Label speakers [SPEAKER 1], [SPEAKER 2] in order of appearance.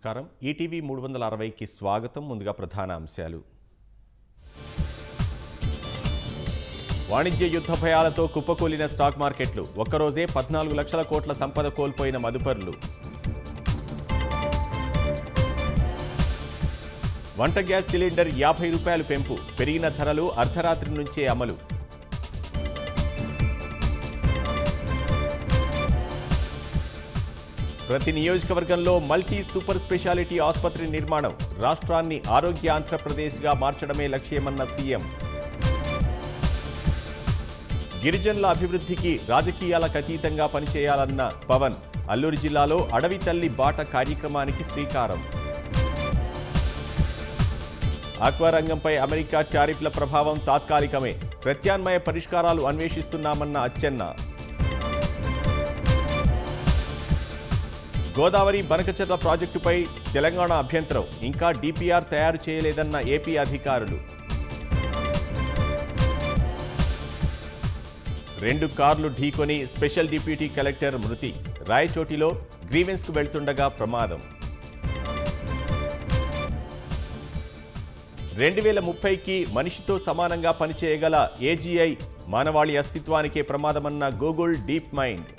[SPEAKER 1] నమస్కారం. ఈటీవీ 360కి స్వాగతం. ముందుగా ప్రధాన అంశాలు. వాణిజ్య యుద్ధ భయాలతో కుప్పకూలిన స్టాక్ మార్కెట్లు. ఒక్కరోజే 14 లక్షల కోట్ల సంపద కోల్పోయిన మదుపరులు. వంట గ్యాస్ సిలిండర్ 50 రూపాయలు పెంపు. పెరిగిన ధరలు అర్ధరాత్రి నుంచే అమలు. ప్రతి నియోజకవర్గంలో మల్టీ సూపర్ స్పెషాలిటీ ఆసుపత్రి నిర్మాణం. రాష్ట్రాన్ని ఆరోగ్య ఆంధ్రప్రదేశ్గా మార్చడమే లక్ష్యమన్న సీఎం. గిరిజనుల అభివృద్ధికి రాజకీయాలకు అతీతంగా పనిచేయాలన్న పవన్. అల్లూరు జిల్లాలో అడవి తల్లి బాట కార్యక్రమానికి శ్రీకారం. ఆక్వా రంగంపై అమెరికా టారిఫ్ల ప్రభావం తాత్కాలికమే. ప్రత్యామ్నాయ పరిష్కారాలు అన్వేషిస్తున్నామన్న అచ్చెన్న. గోదావరి బనకచెర్ల ప్రాజెక్టుపై తెలంగాణ అభ్యంతరం. ఇంకా డిపిఆర్ తయారు చేయలేదన్న ఏపీ అధికారులు. 2 కార్లు ఢీకొని స్పెషల్ డిప్యూటీ కలెక్టర్ మృతి. రాయచోటిలో గ్రీవెన్స్కు వెళ్తుండగా ప్రమాదం. 2030కి మనిషితో సమానంగా పనిచేయగల ఏజీఐ మానవాళి అస్తిత్వానికే ప్రమాదమన్న గూగుల్ డీప్ మైండ్.